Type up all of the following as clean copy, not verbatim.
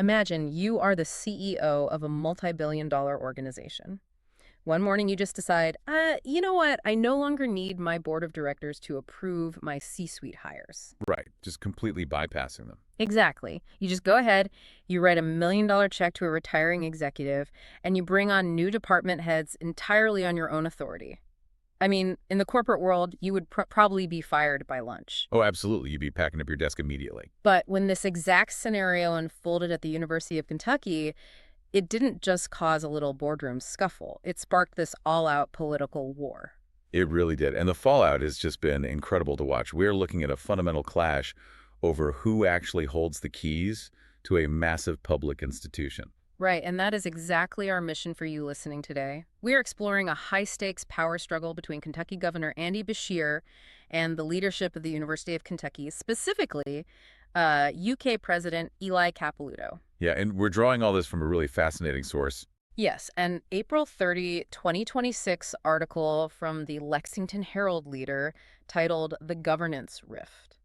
Imagine you are the CEO of a multi-billion-dollar organization. One morning you just decide, you know what? I no longer need my board of directors to approve my C-suite hires. Right, just completely bypassing them. Exactly. You just go ahead, you write $1 million check to a retiring executive, and you bring on new department heads entirely on your own authority. I mean, in the corporate world, you would probably be fired by lunch. Oh, absolutely. You'd be packing up your desk immediately. But when this exact scenario unfolded at the University of Kentucky, it didn't just cause a little boardroom scuffle. It sparked this all-out political war. It really did. And the fallout has just been incredible to watch. We're looking at a fundamental clash over who actually holds the keys to a massive public institution. Right, and that is exactly our mission for you listening today. We're exploring a high-stakes power struggle between Kentucky Governor Andy Beshear and the leadership of the University of Kentucky, specifically UK President Eli Capilouto. Yeah, and we're drawing all this from a really fascinating source. Yes, an April 30, 2026 article from the Lexington Herald Leader titled The Governance Rift.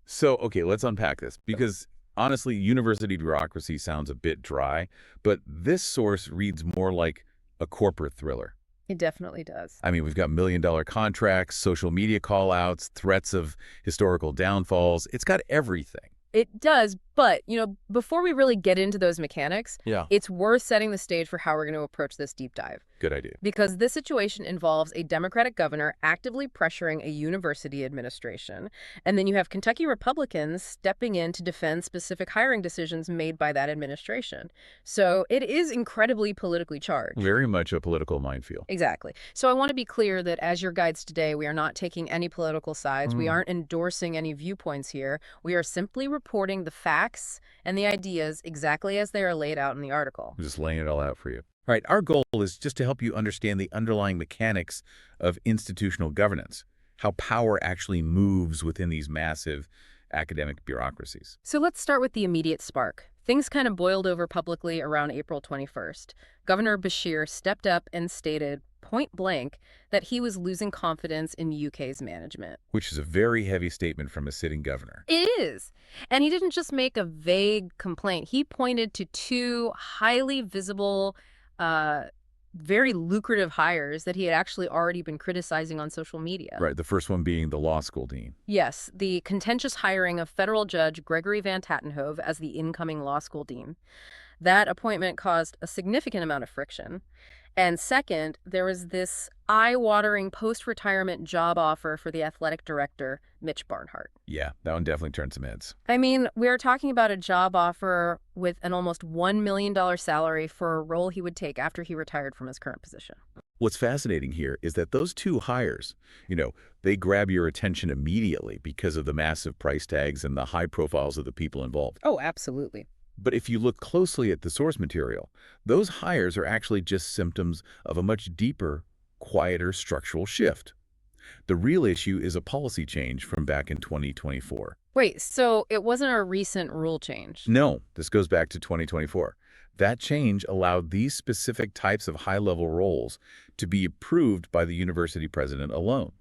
So, okay, let's unpack this because honestly, university bureaucracy sounds a bit dry, but this source reads more like a corporate thriller. It definitely does. I mean, we've got million-dollar contracts, social media call-outs, threats of historical downfalls. It's got everything. It does, but, before we really get into those mechanics, Yeah. it's worth setting the stage for how we're going to approach this deep dive. Good idea. Because this situation involves a Democratic governor actively pressuring a university administration, and then you have Kentucky Republicans stepping in to defend specific hiring decisions made by that administration. So it is incredibly politically charged. Very much a political minefield. Exactly. So I want to be clear that as your guides today, we are not taking any political sides. We aren't endorsing any viewpoints here. We are simply reporting the facts and the ideas exactly as they are laid out in the article. I'm just laying it all out for you. All right, our goal is just to help you understand the underlying mechanics of institutional governance, how power actually moves within these massive academic bureaucracies. So let's start with the immediate spark. Things kind of boiled over publicly around April 21st. Governor Beshear stepped up and stated point blank that he was losing confidence in UK's management. Which is a very heavy statement from a sitting governor. It is. And he didn't just make a vague complaint. He pointed to two highly visible, very lucrative hires that he had actually already been criticizing on social media. Right, the first one being the law school dean. Yes, the contentious hiring of federal judge Gregory Van Tattenhove as the incoming law school dean. That appointment caused a significant amount of friction. And second, there was this eye-watering post-retirement job offer for the athletic director, Mitch Barnhart. Yeah, that one definitely turned some heads. I mean, we are talking about a job offer with an almost $1 million salary for a role he would take after he retired from his current position. What's fascinating here is that those two hires, they grab your attention immediately because of the massive price tags and the high profiles of the people involved. Oh, absolutely. But if you look closely at the source material, those hires are actually just symptoms of a much deeper, quieter structural shift. The real issue is a policy change from back in 2024. Wait, so it wasn't a recent rule change? No, this goes back to 2024. That change allowed these specific types of high-level roles to be approved by the university president alone.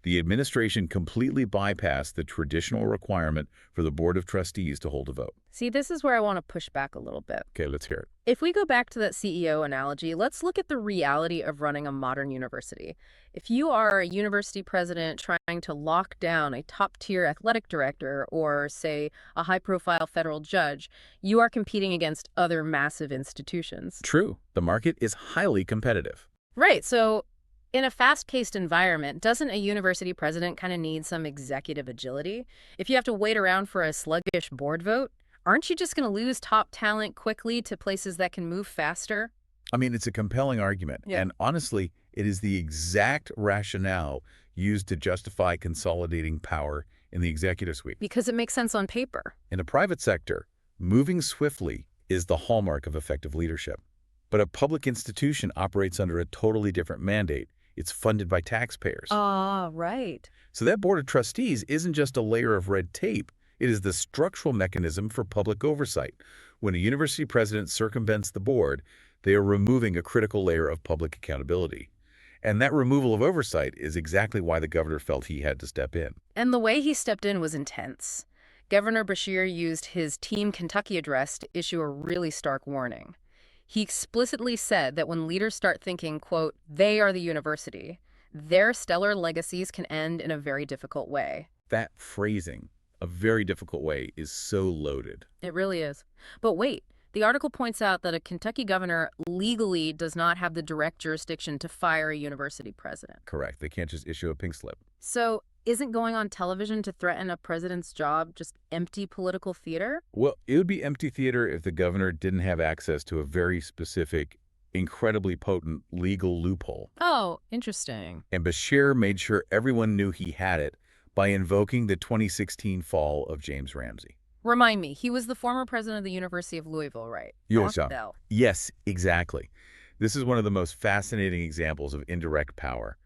The administration completely bypassed the traditional requirement for the Board of Trustees to hold a vote. See, this is where I want to push back a little bit. Okay, let's hear it. If we go back to that CEO analogy, let's look at the reality of running a modern university. If you are a university president trying to lock down a top-tier athletic director or, say, a high-profile federal judge, you are competing against other massive institutions. True. The market is highly competitive. Right, so in a fast-paced environment, doesn't a university president kind of need some executive agility? If you have to wait around for a sluggish board vote, aren't you just going to lose top talent quickly to places that can move faster? I mean, it's a compelling argument. Yeah. And honestly, it is the exact rationale used to justify consolidating power in the executive suite. Because it makes sense on paper. In the private sector, moving swiftly is the hallmark of effective leadership. But a public institution operates under a totally different mandate. It's funded by taxpayers. Ah, right. So that board of trustees isn't just a layer of red tape. It is the structural mechanism for public oversight. When a university president circumvents the board, they are removing a critical layer of public accountability. And that removal of oversight is exactly why the governor felt he had to step in. And the way he stepped in was intense. Governor Beshear used his Team Kentucky address to issue a really stark warning. He explicitly said that when leaders start thinking, quote, they are the university, their stellar legacies can end in a very difficult way. That phrasing, a very difficult way, is so loaded. It really is. But wait, the article points out that a Kentucky governor legally does not have the direct jurisdiction to fire a university president. Correct. They can't just issue a pink slip. So isn't going on television to threaten a president's job just empty political theater? Well, it would be empty theater if the governor didn't have access to a very specific, incredibly potent legal loophole. Oh, interesting. And Beshear made sure everyone knew he had it by invoking the 2016 fall of James Ramsey. Remind me, he was the former president of the University of Louisville, right? Yes, North Bell. yes, exactly. This is one of the most fascinating examples of indirect power.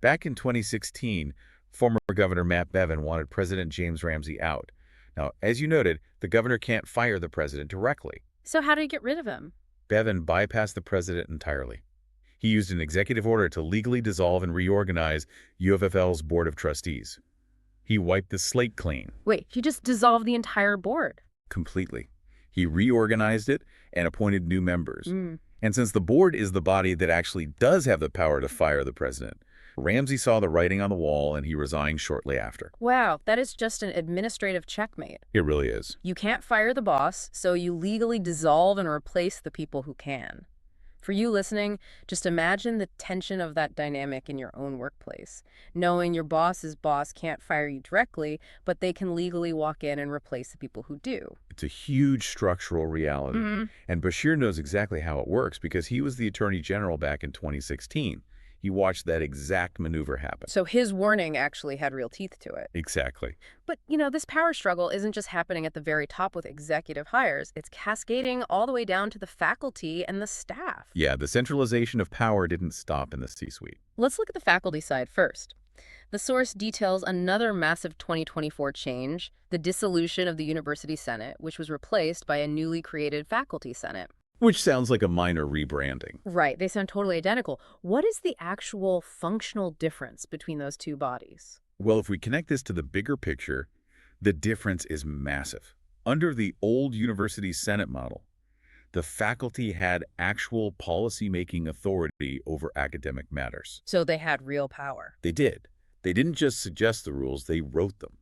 Back in 2016, former Governor Matt Bevin wanted President James Ramsey out. Now, as you noted, the governor can't fire the president directly. So how did he get rid of him? Bevin bypassed the president entirely. He used an executive order to legally dissolve and reorganize UFFL's Board of Trustees. He wiped the slate clean. Wait, he just dissolved the entire board? Completely. He reorganized it and appointed new members. Mm. And since the board is the body that actually does have the power to fire the president, Ramsey saw the writing on the wall and he resigned shortly after. Wow, that is just an administrative checkmate. It really is. You can't fire the boss, so you legally dissolve and replace the people who can. For you listening, just imagine the tension of that dynamic in your own workplace, knowing your boss's boss can't fire you directly, but they can legally walk in and replace the people who do. It's a huge structural reality. And Beshear knows exactly how it works because he was the Attorney General back in 2016. He watched that exact maneuver happen. So his warning actually had real teeth to it. Exactly. But, this power struggle isn't just happening at the very top with executive hires. It's cascading all the way down to the faculty and the staff. Yeah, the centralization of power didn't stop in the C-suite. Let's look at the faculty side first. The source details another massive 2024 change, the dissolution of the University Senate, which was replaced by a newly created Faculty Senate. Which sounds like a minor rebranding. Right, they sound totally identical. What is the actual functional difference between those two bodies? Well, if we connect this to the bigger picture, the difference is massive. Under the old University Senate model, the faculty had actual policy-making authority over academic matters. So they had real power. They did. They didn't just suggest the rules, they wrote them.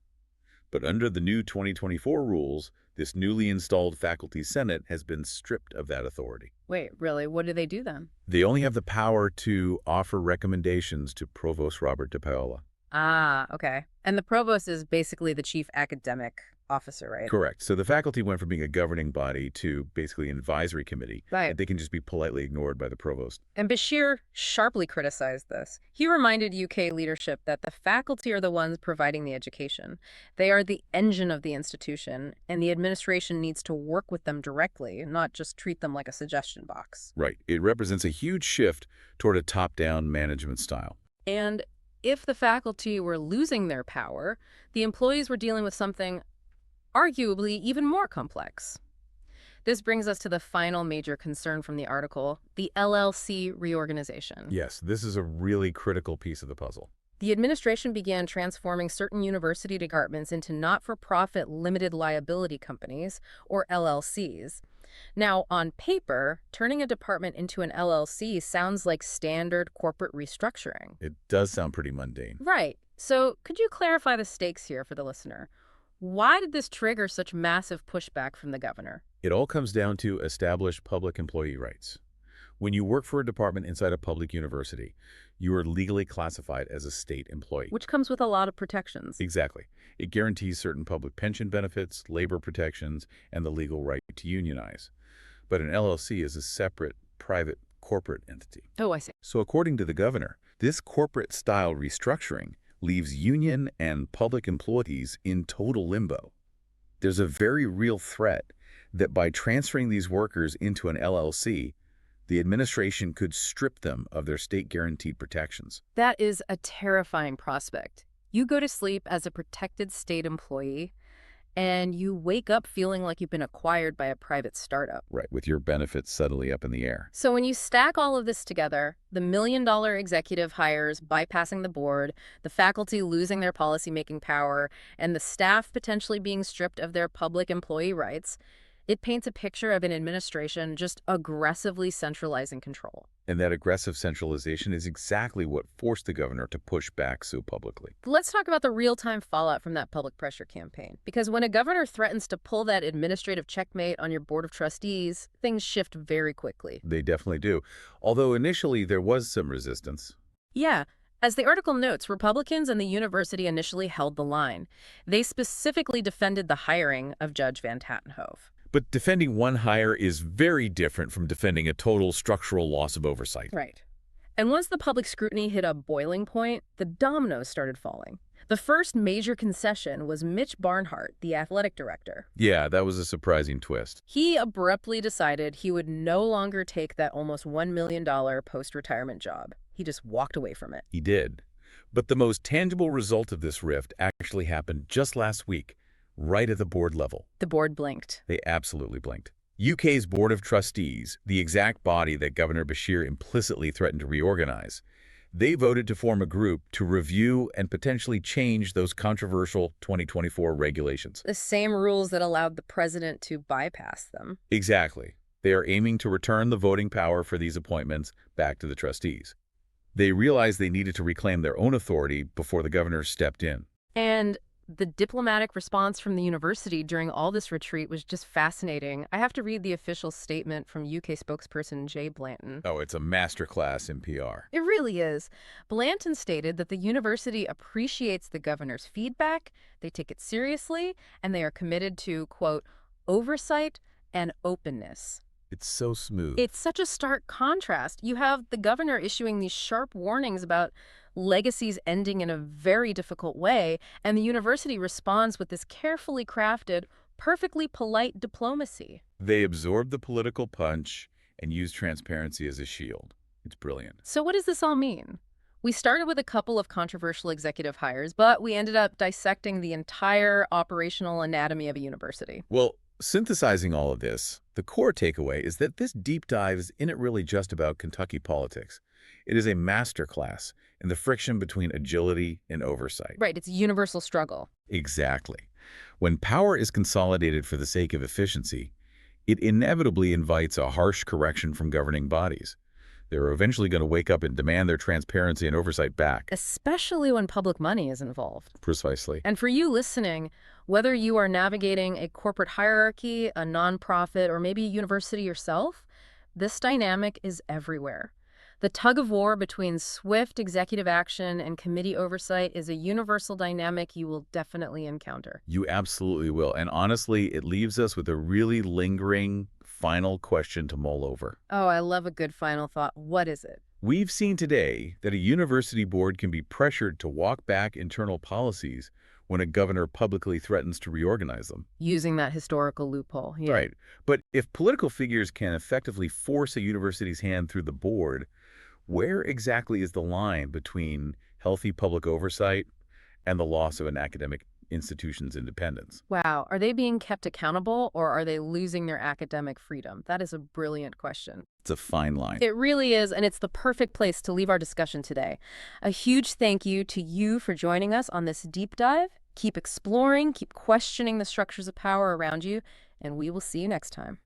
But under the new 2024 rules, this newly installed Faculty Senate has been stripped of that authority. Wait, really? What do they do then? They only have the power to offer recommendations to Provost Robert DePaola. Ah, okay. And the provost is basically the chief academic officer, right? Correct. So the faculty went from being a governing body to basically an advisory committee. Right. They can just be politely ignored by the provost. And Beshear sharply criticized this. He reminded UK leadership that the faculty are the ones providing the education. They are the engine of the institution, and the administration needs to work with them directly, not just treat them like a suggestion box. Right. It represents a huge shift toward a top-down management style. And if the faculty were losing their power, the employees were dealing with something arguably even more complex. This brings us to the final major concern from the article, the LLC reorganization. Yes, this is a really critical piece of the puzzle. The administration began transforming certain university departments into not-for-profit limited liability companies, or LLCs. Now, on paper, turning a department into an LLC sounds like standard corporate restructuring. It does sound pretty mundane. Right. So could you clarify the stakes here for the listener? Why did this trigger such massive pushback from the governor? It all comes down to established public employee rights. When you work for a department inside a public university, you are legally classified as a state employee. Which comes with a lot of protections. Exactly. It guarantees certain public pension benefits, labor protections, and the legal right to unionize. But an LLC is a separate, private, corporate entity. Oh, I see. So according to the governor, this corporate-style restructuring leaves union and public employees in total limbo. There's a very real threat that by transferring these workers into an LLC, the administration could strip them of their state-guaranteed protections. That is a terrifying prospect. You go to sleep as a protected state employee, and you wake up feeling like you've been acquired by a private startup. Right, with your benefits suddenly up in the air. So when you stack all of this together, the million-dollar executive hires bypassing the board, the faculty losing their policymaking power, and the staff potentially being stripped of their public employee rights, it paints a picture of an administration just aggressively centralizing control. And that aggressive centralization is exactly what forced the governor to push back so publicly. Let's talk about the real-time fallout from that public pressure campaign. Because when a governor threatens to pull that administrative checkmate on your board of trustees, things shift very quickly. They definitely do. Although initially there was some resistance. Yeah. As the article notes, Republicans and the university initially held the line. They specifically defended the hiring of Judge Van Tattenhove. But defending one hire is very different from defending a total structural loss of oversight. Right. And once the public scrutiny hit a boiling point, the dominoes started falling. The first major concession was Mitch Barnhart, the athletic director. Yeah, that was a surprising twist. He abruptly decided he would no longer take that almost $1 million post-retirement job. He just walked away from it. He did. But the most tangible result of this rift actually happened just last week, right at the board level. The board blinked. They absolutely blinked. UK's Board of Trustees, the exact body that Governor Beshear implicitly threatened to reorganize, they voted to form a group to review and potentially change those controversial 2024 regulations. The same rules that allowed the president to bypass them. Exactly. They are aiming to return the voting power for these appointments back to the trustees. They realized they needed to reclaim their own authority before the governor stepped in. And the diplomatic response from the university during all this retreat was just fascinating. I have to read the official statement from UK spokesperson Jay Blanton. Oh, it's a masterclass in PR. It really is. Blanton stated that the university appreciates the governor's feedback, they take it seriously, and they are committed to, quote, oversight and openness. It's so smooth. It's such a stark contrast. You have the governor issuing these sharp warnings about legacies ending in a very difficult way, and the university responds with this carefully crafted, perfectly polite diplomacy. They absorb the political punch and use transparency as a shield. It's brilliant. So what does this all mean? We started with a couple of controversial executive hires, but we ended up dissecting the entire operational anatomy of a university. Well, synthesizing all of this, the core takeaway is that this deep dive isn't really just about Kentucky politics. It is a masterclass in the friction between agility and oversight. Right, it's a universal struggle. Exactly. When power is consolidated for the sake of efficiency, it inevitably invites a harsh correction from governing bodies. They're eventually going to wake up and demand their transparency and oversight back. Especially when public money is involved. Precisely. And for you listening, whether you are navigating a corporate hierarchy, a nonprofit, or maybe a university yourself, this dynamic is everywhere. The tug-of-war between swift executive action and committee oversight is a universal dynamic you will definitely encounter. You absolutely will. And honestly, it leaves us with a really lingering final question to mull over. Oh, I love a good final thought. What is it? We've seen today that a university board can be pressured to walk back internal policies when a governor publicly threatens to reorganize them. Using that historical loophole. Yeah. Right. But if political figures can effectively force a university's hand through the board, where exactly is the line between healthy public oversight and the loss of an academic institution's independence? Wow. Are they being kept accountable or are they losing their academic freedom? That is a brilliant question. It's a fine line. It really is, and it's the perfect place to leave our discussion today. A huge thank you to you for joining us on this deep dive. Keep exploring, keep questioning the structures of power around you, and we will see you next time.